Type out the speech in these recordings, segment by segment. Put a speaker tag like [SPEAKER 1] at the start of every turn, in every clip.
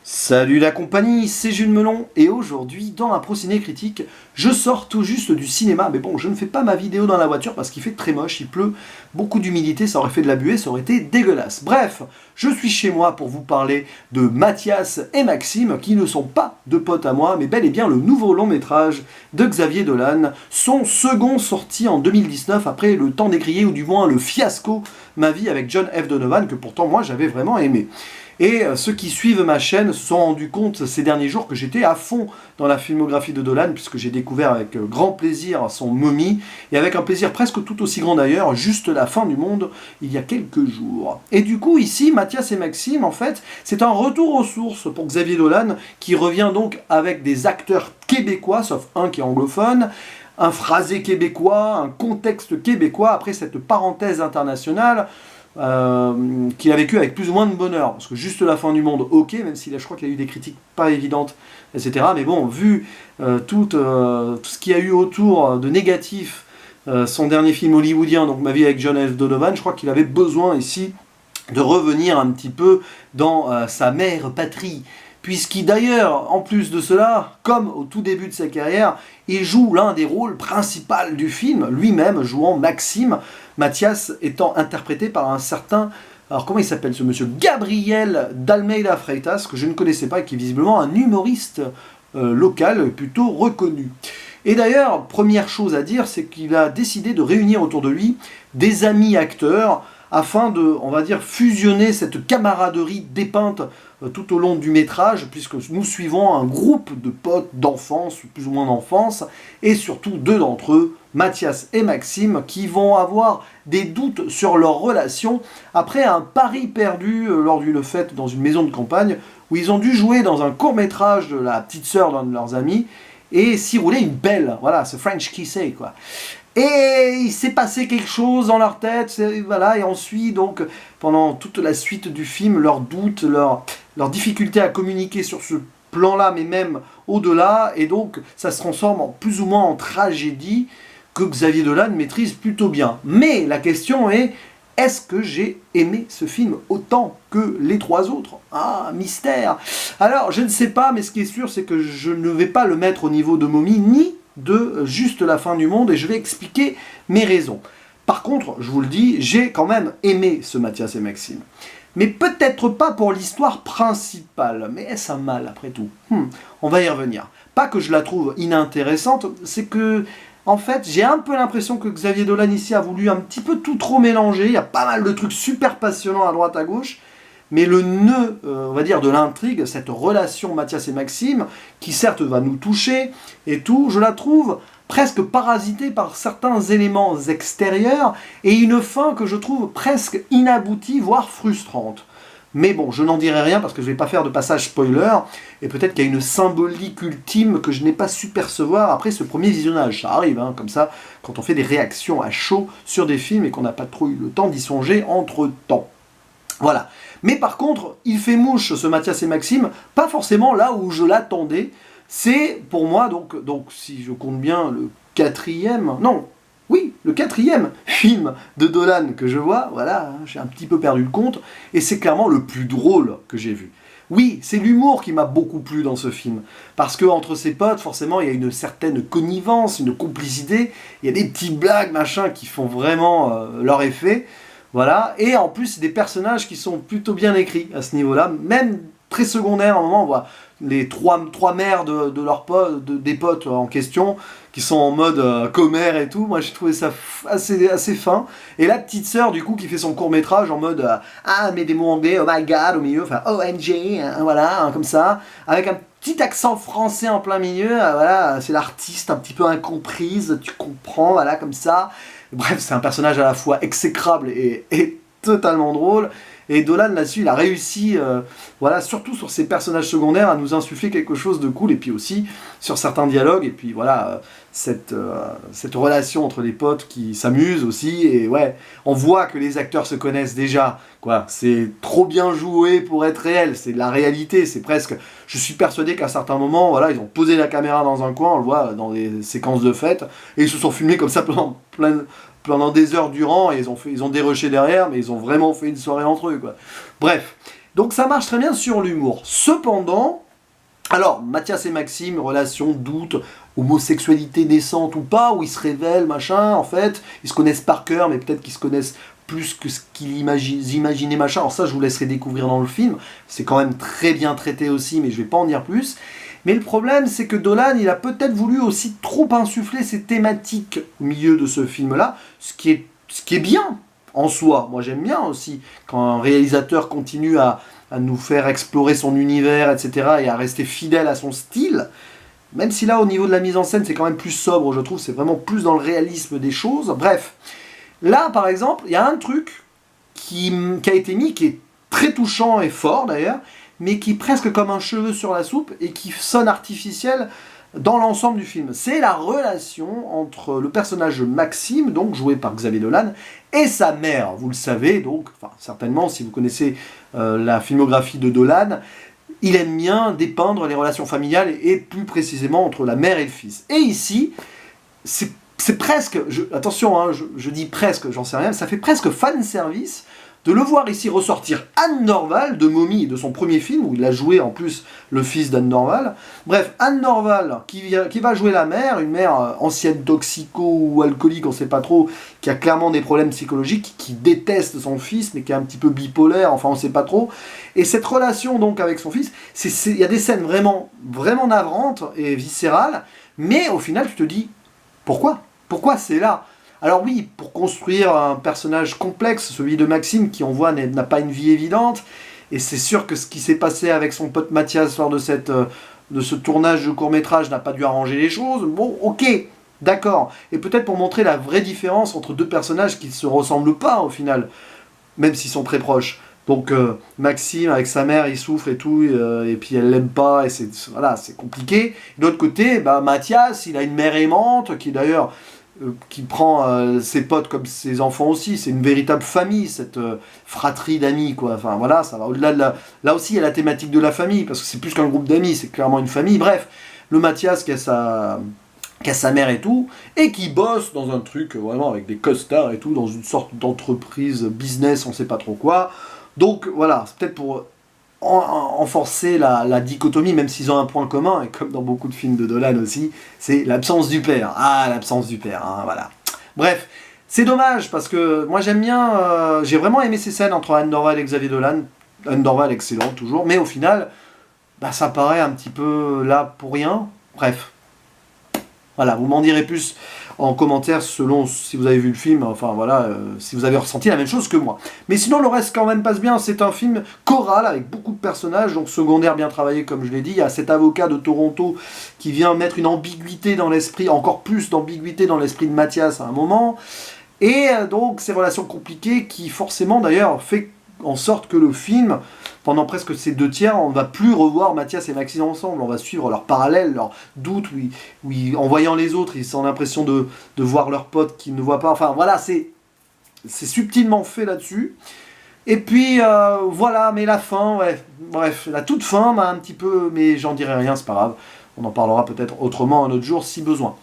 [SPEAKER 1] Salut la compagnie, c'est Jules Melon et aujourd'hui dans la Prociné Critique, je sors tout juste du cinéma, mais bon je ne fais pas ma vidéo dans la voiture parce qu'il fait très moche, il pleut, beaucoup d'humidité, ça aurait fait de la buée, ça aurait été dégueulasse. Bref, je suis chez moi pour vous parler de Mathias et Maxime qui ne sont pas de potes à moi, mais bel et bien le nouveau long métrage de Xavier Dolan, son second sorti en 2019 après le temps décrié ou du moins le fiasco Ma vie avec John F. Donovan que pourtant moi j'avais vraiment aimé. Et ceux qui suivent ma chaîne se sont rendus compte ces derniers jours que j'étais à fond dans la filmographie de Dolan, puisque j'ai découvert avec grand plaisir son Mommy, et avec un plaisir presque tout aussi grand d'ailleurs, Juste la fin du monde, il y a quelques jours. Et du coup ici, Mathias et Maxime, en fait, c'est un retour aux sources pour Xavier Dolan, qui revient donc avec des acteurs québécois, sauf un qui est anglophone, un phrasé québécois, un contexte québécois, après cette parenthèse internationale, qu'il a vécu avec plus ou moins de bonheur, parce que Juste la fin du monde, ok, même si là je crois qu'il y a eu des critiques pas évidentes, etc. Mais bon, vu tout ce qu'il y a eu autour de négatif, son dernier film hollywoodien, donc Ma vie avec John F. Donovan, je crois qu'il avait besoin ici de revenir un petit peu dans sa mère patrie, puisqu'il d'ailleurs, en plus de cela, comme au tout début de sa carrière, il joue l'un des rôles principaux du film, lui-même jouant Maxime, Mathias étant interprété par un certain, alors comment il s'appelle ce monsieur, Gabriel d'Almeida Freitas, que je ne connaissais pas et qui est visiblement un humoriste local plutôt reconnu. Et d'ailleurs, première chose à dire, c'est qu'il a décidé de réunir autour de lui des amis acteurs, afin de, on va dire, fusionner cette camaraderie dépeinte tout au long du métrage, puisque nous suivons un groupe de potes d'enfance, plus ou moins d'enfance, et surtout deux d'entre eux, Mathias et Maxime, qui vont avoir des doutes sur leur relation après un pari perdu lors d'une fête dans une maison de campagne, où ils ont dû jouer dans un court-métrage de la petite sœur d'un de leurs amis, et s'y rouler une belle, voilà, ce French kissé, quoi. Et il s'est passé quelque chose dans leur tête, voilà, et ensuite, donc, pendant toute la suite du film, leurs doutes, leur difficulté à communiquer sur ce plan-là, mais même au-delà, et donc ça se transforme plus ou moins en tragédie que Xavier Dolan maîtrise plutôt bien. Mais la question est, est-ce que j'ai aimé ce film autant que les trois autres? Ah, mystère. Alors, je ne sais pas, mais ce qui est sûr, c'est que je ne vais pas le mettre au niveau de Mommy, ni de Juste la fin du monde, et je vais expliquer mes raisons. Par contre, je vous le dis, j'ai quand même aimé ce Mathias et Maxime. Mais peut-être pas pour l'histoire principale. Mais est-ce un mal, après tout? On va y revenir. Pas que je la trouve inintéressante, c'est que, en fait, j'ai un peu l'impression que Xavier Dolan ici a voulu un petit peu tout trop mélanger. Il y a pas mal de trucs super passionnants à droite à gauche. Mais le nœud, on va dire, de l'intrigue, cette relation Mathias et Maxime, qui certes va nous toucher et tout, je la trouve presque parasitée par certains éléments extérieurs et une fin que je trouve presque inaboutie, voire frustrante. Mais bon, je n'en dirai rien parce que je ne vais pas faire de passage spoiler, et peut-être qu'il y a une symbolique ultime que je n'ai pas su percevoir après ce premier visionnage. Ça arrive, hein, comme ça, quand on fait des réactions à chaud sur des films et qu'on n'a pas trop eu le temps d'y songer entre-temps. Voilà. Mais par contre, il fait mouche ce Mathias et Maxime, pas forcément là où je l'attendais. C'est pour moi, donc si je compte bien, le quatrième film de Dolan que je vois, voilà, hein, j'ai un petit peu perdu le compte, et c'est clairement le plus drôle que j'ai vu. Oui, c'est l'humour qui m'a beaucoup plu dans ce film, parce que entre ses potes, forcément, il y a une certaine connivence, une complicité, il y a des petites blagues, machin, qui font vraiment leur effet. Voilà, et en plus, c'est des personnages qui sont plutôt bien écrits à ce niveau-là, même très secondaires. À un moment, on voit les trois mères de leurs potes, des potes en question, qui sont en mode commère et tout. Moi, j'ai trouvé ça assez fin. Et la petite sœur, du coup, qui fait son court-métrage en mode ah, mais des mots anglais, oh my god, au milieu, enfin, OMG, hein, voilà, hein, comme ça, avec un petit accent français en plein milieu, voilà, c'est l'artiste un petit peu incomprise, tu comprends, voilà, comme ça. Bref, c'est un personnage à la fois exécrable et totalement drôle. Et Dolan, là-dessus, il a réussi, voilà, surtout sur ses personnages secondaires, à nous insuffler quelque chose de cool. Et puis aussi sur certains dialogues. Et puis voilà, cette relation entre les potes qui s'amusent aussi. Et ouais, on voit que les acteurs se connaissent déjà. Quoi, c'est trop bien joué pour être réel. C'est de la réalité. C'est presque. Je suis persuadé qu'à certains moments, voilà, ils ont posé la caméra dans un coin. On le voit dans des séquences de fête. Et ils se sont filmés comme ça pendant des heures durant, et ils ont dérushé derrière, mais ils ont vraiment fait une soirée entre eux, quoi. Bref, Donc ça marche très bien sur l'humour. Cependant, alors, Mathias et Maxime, relation, doute, homosexualité naissante ou pas, où ils se révèlent, machin, en fait, ils se connaissent par cœur, mais peut-être qu'ils se connaissent plus que ce qu'ils imaginaient, machin. Alors ça, je vous laisserai découvrir dans le film. C'est quand même très bien traité aussi, mais je vais pas en dire plus. Mais le problème, c'est que Dolan, il a peut-être voulu aussi trop insuffler ses thématiques au milieu de ce film-là, ce qui est bien en soi. Moi, j'aime bien aussi quand un réalisateur continue à nous faire explorer son univers, etc., et à rester fidèle à son style. Même si là, au niveau de la mise en scène, c'est quand même plus sobre, je trouve, c'est vraiment plus dans le réalisme des choses. Bref, là, par exemple, il y a un truc qui a été mis, qui est très touchant et fort d'ailleurs, mais qui est presque comme un cheveu sur la soupe et qui sonne artificiel dans l'ensemble du film. C'est la relation entre le personnage Maxime, donc joué par Xavier Dolan, et sa mère. Vous le savez, donc, enfin, certainement, si vous connaissez la filmographie de Dolan, il aime bien dépeindre les relations familiales et plus précisément entre la mère et le fils. Et ici, c'est presque, attention, hein, je dis presque, j'en sais rien, ça fait presque fan service de le voir ici ressortir Anne Norval de Mommy, de son premier film, où il a joué en plus le fils d'Anne Norval. Bref, Anne Norval, qui va jouer la mère, une mère ancienne toxico ou alcoolique, on ne sait pas trop, qui a clairement des problèmes psychologiques, qui déteste son fils, mais qui est un petit peu bipolaire, enfin on ne sait pas trop. Et cette relation donc avec son fils, il y a des scènes vraiment, vraiment navrantes et viscérales, mais au final tu te dis, pourquoi c'est là? Alors oui, pour construire un personnage complexe, celui de Maxime, qui on voit n'a pas une vie évidente, et c'est sûr que ce qui s'est passé avec son pote Mathias lors de ce tournage de court-métrage n'a pas dû arranger les choses. Bon, ok, d'accord. Et peut-être pour montrer la vraie différence entre deux personnages qui ne se ressemblent pas au final, même s'ils sont très proches. Donc Maxime, avec sa mère, il souffre et tout, et puis elle l'aime pas, et voilà, c'est compliqué. De l'autre côté, Mathias, il a une mère aimante, qui d'ailleurs... qui prend ses potes comme ses enfants aussi, c'est une véritable famille, cette fratrie d'amis, quoi. Enfin voilà, ça va au-delà de là aussi il y a la thématique de la famille, parce que c'est plus qu'un groupe d'amis, c'est clairement une famille. Bref, le Mathias qui a sa mère et tout, et qui bosse dans un truc vraiment avec des costards et tout, dans une sorte d'entreprise business, on sait pas trop quoi. Donc voilà, c'est peut-être pour renforcer la dichotomie, même s'ils ont un point commun, et comme dans beaucoup de films de Dolan aussi, c'est l'absence du père. Ah, l'absence du père, hein, voilà. Bref, c'est dommage, parce que moi j'aime bien, j'ai vraiment aimé ces scènes entre Anne Dorval et Xavier Dolan. Anne Dorval, excellente toujours, mais au final, ça paraît un petit peu là pour rien. Bref, voilà, vous m'en direz plus en commentaire selon si vous avez vu le film, enfin voilà, si vous avez ressenti la même chose que moi. Mais sinon le reste quand même passe bien, c'est un film choral avec beaucoup de personnages, donc secondaire bien travaillé comme je l'ai dit. Il y a cet avocat de Toronto qui vient mettre une ambiguïté dans l'esprit, encore plus d'ambiguïté dans l'esprit de Mathias à un moment, et donc ces relations compliquées qui forcément d'ailleurs fait en sorte que le film, pendant presque ces 2 tiers, on ne va plus revoir Mathias et Maxime ensemble, on va suivre leurs parallèles, leurs doutes, où en voyant les autres, ils ont l'impression de voir leurs potes qu'ils ne voient pas, enfin voilà, c'est subtilement fait là-dessus. Et puis voilà, mais la fin, ouais, bref, la toute fin m'a un petit peu, mais j'en dirai rien, c'est pas grave, on en parlera peut-être autrement un autre jour si besoin.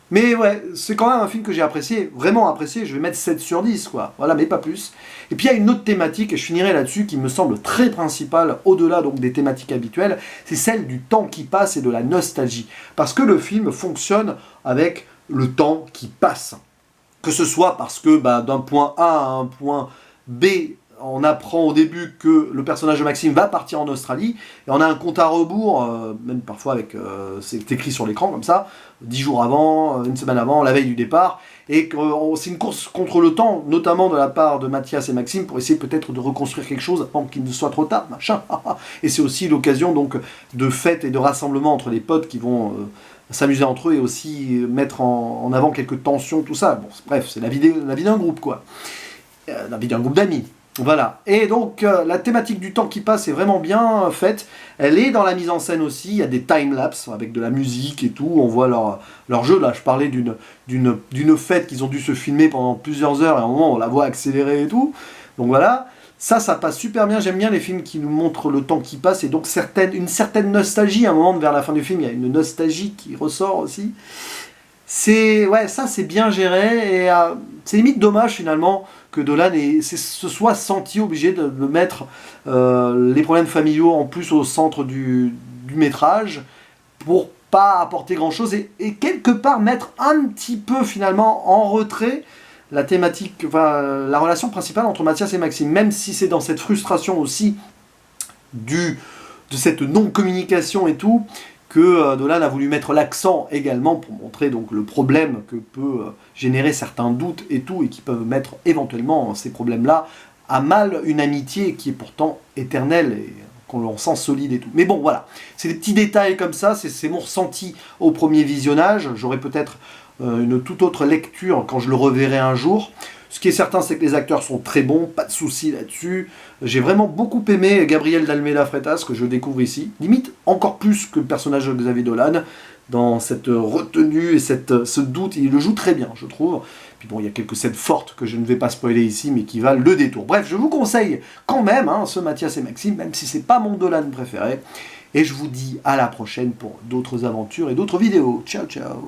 [SPEAKER 1] Mais ouais, c'est quand même un film que j'ai apprécié, vraiment apprécié, je vais mettre 7 sur 10, quoi. Voilà, mais pas plus. Et puis il y a une autre thématique, et je finirai là-dessus, qui me semble très principale, au-delà donc des thématiques habituelles, c'est celle du temps qui passe et de la nostalgie. Parce que le film fonctionne avec le temps qui passe. Que ce soit parce que d'un point A à un point B, on apprend au début que le personnage de Maxime va partir en Australie, et on a un compte à rebours, même parfois avec, c'est écrit sur l'écran comme ça, 10 jours avant, une semaine avant, la veille du départ, et c'est une course contre le temps, notamment de la part de Mathias et Maxime, pour essayer peut-être de reconstruire quelque chose avant qu'il ne soit trop tard, machin. Et c'est aussi l'occasion donc de fêtes et de rassemblements entre les potes qui vont s'amuser entre eux et aussi mettre en avant quelques tensions, tout ça. Bon, bref, c'est la vie d'un groupe, quoi. La vie d'un groupe d'amis. Voilà, et donc la thématique du temps qui passe est vraiment bien faite, elle est dans la mise en scène aussi, il y a des timelapses avec de la musique et tout, on voit leur jeu, là je parlais d'une fête qu'ils ont dû se filmer pendant plusieurs heures, et à un moment on la voit accélérer et tout, donc voilà, ça passe super bien, j'aime bien les films qui nous montrent le temps qui passe, et donc une certaine nostalgie, à un moment vers la fin du film, il y a une nostalgie qui ressort aussi, ouais, ça c'est bien géré, et c'est limite dommage finalement, que Dolan se soit senti obligé de mettre les problèmes familiaux en plus au centre du métrage pour pas apporter grand chose et quelque part mettre un petit peu finalement en retrait la thématique, enfin, la relation principale entre Mathias et Maxime, même si c'est dans cette frustration aussi de cette non-communication et tout, que Dolan a voulu mettre l'accent également pour montrer donc le problème que peut générer certains doutes et tout, et qui peuvent mettre éventuellement ces problèmes-là à mal une amitié qui est pourtant éternelle et qu'on sent solide et tout. Mais bon, voilà, c'est des petits détails comme ça, c'est mon ressenti au premier visionnage. J'aurai peut-être une toute autre lecture quand je le reverrai un jour. Ce qui est certain, c'est que les acteurs sont très bons, pas de soucis là-dessus. J'ai vraiment beaucoup aimé Gabriel d'Almeida Freitas, que je découvre ici. Limite, encore plus que le personnage de Xavier Dolan, dans cette retenue et ce doute. Il le joue très bien, je trouve. Puis bon, il y a quelques scènes fortes que je ne vais pas spoiler ici, mais qui valent le détour. Bref, je vous conseille quand même ce Mathias et Maxime, même si c'est pas mon Dolan préféré. Et je vous dis à la prochaine pour d'autres aventures et d'autres vidéos. Ciao, ciao.